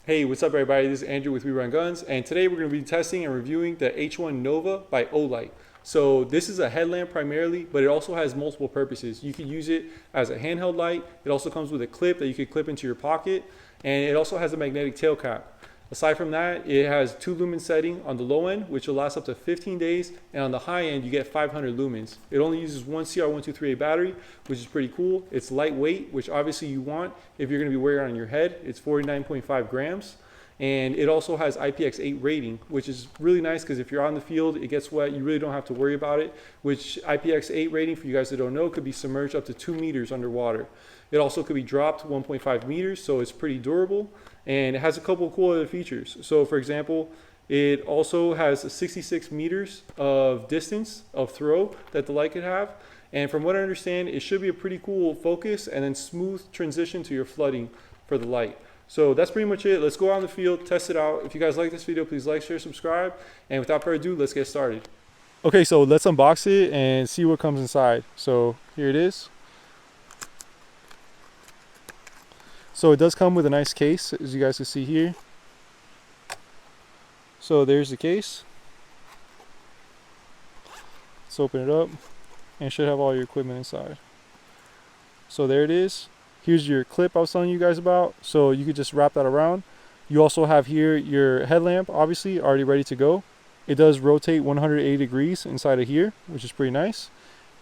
Hey, what's up everybody? This is Andrew with We Run Guns, and today we're going to be testing and reviewing the H1 Nova by Olight. So this is a headlamp primarily, but it also has multiple purposes. You could use it as a handheld light. It also comes with a clip that you could clip into your pocket, and it also has a magnetic tail cap. Aside from that, it has 2 lumen setting on the low end, which will last up to 15 days, and on the high end, you get 500 lumens. It only uses one CR1238 battery, which is pretty cool. It's lightweight, which obviously you want if you're going to be wearing it on your head. It's 49.5 grams. And it also has IPX8 rating, which is really nice because if you're on the field, it gets wet, you really don't have to worry about it, which IPX8 rating, for you guys that don't know, could be submerged up to 2 meters underwater. It also could be dropped 1.5 meters, so it's pretty durable, and it has a couple of cool other features. So for example, it also has 66 meters of distance of throw that the light could have. And from what I understand, it should be a pretty cool focus and then smooth transition to your flooding for the light. So that's pretty much it. Let's go out in the field, test it out. If you guys like this video, please like, share, subscribe. And without further ado, let's get started. Okay, so let's unbox it and see what comes inside. So here it is. So it does come with a nice case, as you guys can see here. So there's the case. Let's open it up, and it should have all your equipment inside. So there it is. Here's your clip I was telling you guys about, so you could just wrap that around. You also have here your headlamp, obviously already ready to go. It does rotate 180 degrees inside of here, which is pretty nice,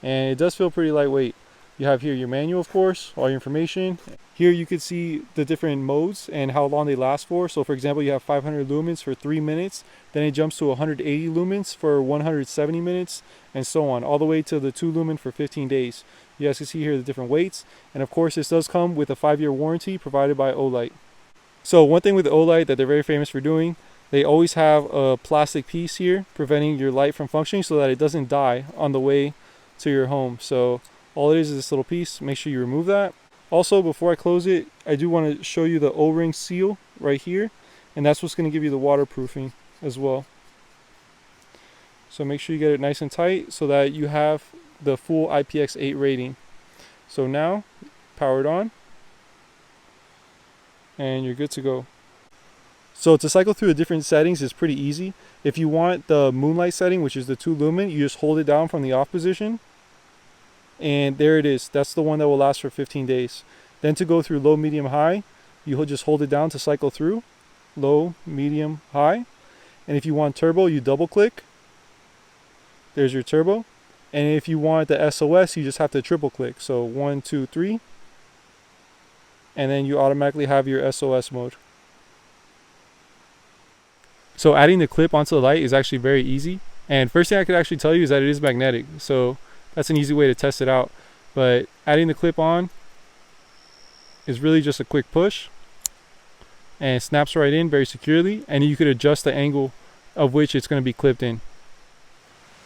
and it does feel pretty lightweight. You have here your manual, of course, all your information. Here you could see the different modes and how long they last for. So for example, you have 500 lumens for 3 minutes, then it jumps to 180 lumens for 170 minutes, and so on, all the way to the 2 lumen for 15 days. You guys can see here the different weights, and of course this does come with a 5-year warranty provided by Olight. So one thing with Olight that they're very famous for doing, they always have a plastic piece here preventing your light from functioning so that it doesn't die on the way to your home. So all it is this little piece. Make sure you remove that. Also, before I close it, I do want to show you the O-ring seal right here, and that's what's going to give you the waterproofing as well. So make sure you get it nice and tight so that you have the full IPX8 rating. So now, power it on, and you're good to go. So to cycle through the different settings is pretty easy. If you want the moonlight setting, which is the 2 lumen, you just hold it down from the off position, and there it is. That's the one that will last for 15 days. Then to go through low, medium, high, you just hold it down to cycle through low, medium, high. And if you want turbo, you double click. There's your turbo. And if you want the SOS, you just have to triple click. So 1, 2, 3. And then you automatically have your SOS mode. So adding the clip onto the light is actually very easy. And first thing I could actually tell you is that it is magnetic. So that's an easy way to test it out. But adding the clip on is really just a quick push. And it snaps right in very securely. And you could adjust the angle of which it's going to be clipped in.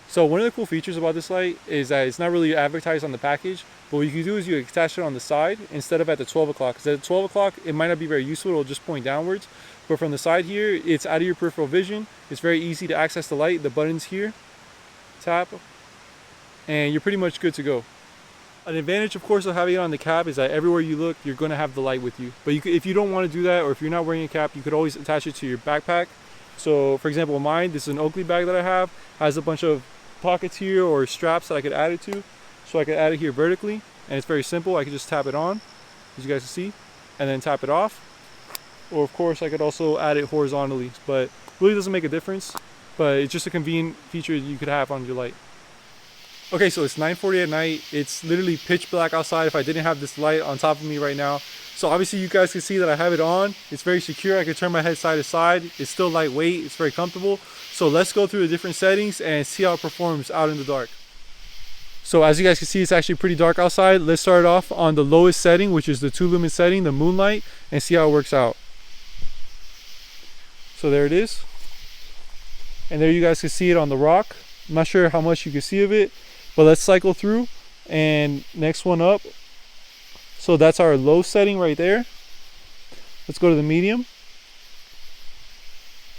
So one of the cool features about this light is that it's not really advertised on the package, but what you can do is you attach it on the side instead of at the 12 o'clock. Because at the 12 o'clock, it might not be very useful, it'll just point downwards. But from the side here, it's out of your peripheral vision. It's very easy to access the light. The button's here, tap, and you're pretty much good to go. An advantage, of course, of having it on the cap is that everywhere you look, you're going to have the light with you. But if you don't want to do that, or if you're not wearing a cap, you could always attach it to your backpack. So for example, mine, this is an Oakley bag that I have, has a bunch of pockets here or straps that I could add it to. So I could add it here vertically, and it's very simple. I could just tap it on, as you guys can see, and then tap it off. Or of course I could also add it horizontally, but really doesn't make a difference. But it's just a convenient feature you could have on your light. Okay, so it's 9:40 at night. It's literally pitch black outside if I didn't have this light on top of me right now. So obviously you guys can see that I have it on. It's very secure. I can turn my head side to side. It's still lightweight. It's very comfortable. So let's go through the different settings and see how it performs out in the dark. So as you guys can see, it's actually pretty dark outside. Let's start off on the lowest setting, which is the 2 lumen setting, the moonlight, and see how it works out. So there it is. And there you guys can see it on the rock. I'm not sure how much you can see of it, but let's cycle through. And next one up. So that's our low setting right there. Let's go to the medium.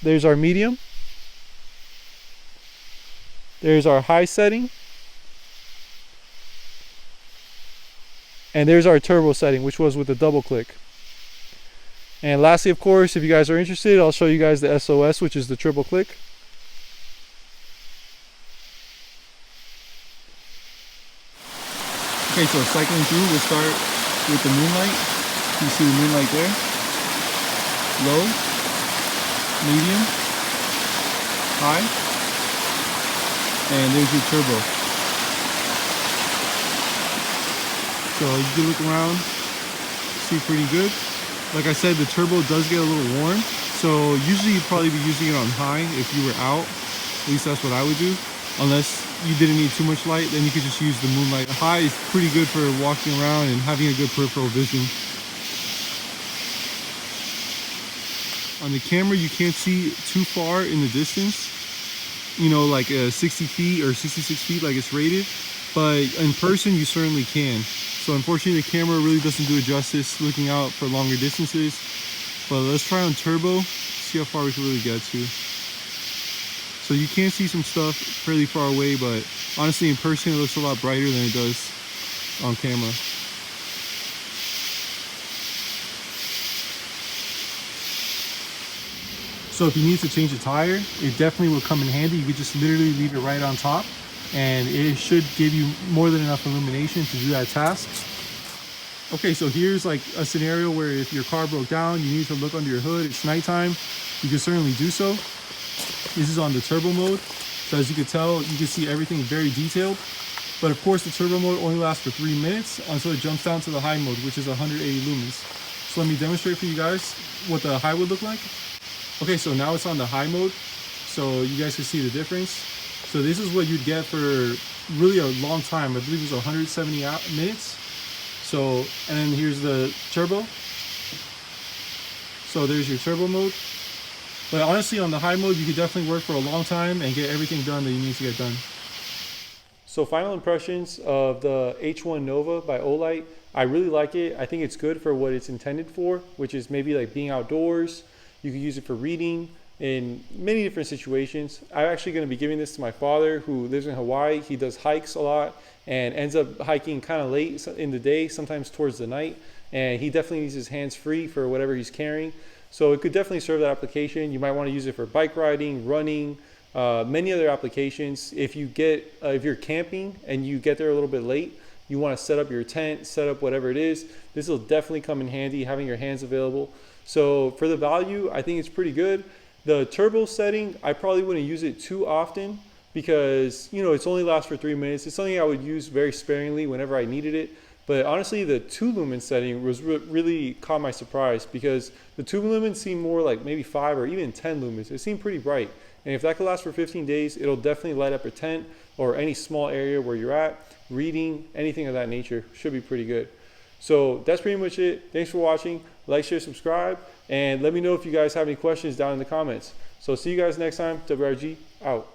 There's our medium. There's our high setting. And there's our turbo setting, which was with the double click. And lastly, of course, if you guys are interested, I'll show you guys the SOS, which is the triple click. Okay, so cycling through, we'll start with the moonlight. You see the moonlight there. Low, medium, high, and there's your turbo. So you can look around, see pretty good. Like I said, the turbo does get a little warm, so usually you'd probably be using it on high if you were out. At least that's what I would do. Unless you didn't need too much light, then you could just use the moonlight. High is pretty good for walking around and having a good peripheral vision. On the camera, you can't see too far in the distance, you know, like 60 feet or 66 feet like it's rated, but in person you certainly can. So unfortunately the camera really doesn't do it justice looking out for longer distances, but let's try on turbo, see how far we can really get to. So you can see some stuff fairly far away, but honestly in person it looks a lot brighter than it does on camera. So if you need to change a tire, it definitely will come in handy. You could just literally leave it right on top and it should give you more than enough illumination to do that task. Okay, so here's like a scenario where if your car broke down, you need to look under your hood, it's nighttime, you can certainly do so. This is on the turbo mode. So as you can tell, you can see everything very detailed. But of course the turbo mode only lasts for 3 minutes until it jumps down to the high mode, which is 180 lumens. So let me demonstrate for you guys what the high would look like. Okay, so now it's on the high mode, so you guys can see the difference. So this is what you'd get for really a long time. I believe it was 170 minutes. So, and then here's the turbo. So there's your turbo mode. But honestly, on the high mode, you could definitely work for a long time and get everything done that you need to get done. So final impressions of the H1 Nova by Olight. I really like it. I think it's good for what it's intended for, which is maybe like being outdoors. You can use it for reading in many different situations. I'm actually going to be giving this to my father who lives in Hawaii. He does hikes a lot and ends up hiking kind of late in the day, sometimes towards the night. And he definitely needs his hands free for whatever he's carrying. So it could definitely serve that application. You might want to use it for bike riding, running, many other applications. If you're camping and you get there a little bit late, you want to set up your tent, set up whatever it is, this will definitely come in handy, having your hands available. So for the value, I think it's pretty good. The turbo setting, I probably wouldn't use it too often because, you know, it's only lasts for 3 minutes. It's something I would use very sparingly whenever I needed it. But honestly, the 2 lumen setting was really caught my surprise because the 2 lumens seem more like maybe 5 or even 10 lumens. It seemed pretty bright. And if that could last for 15 days, it'll definitely light up your tent or any small area where you're at, reading, anything of that nature. Should be pretty good. So that's pretty much it. Thanks for watching. Like, share, subscribe, and let me know if you guys have any questions down in the comments. So see you guys next time. WRG out.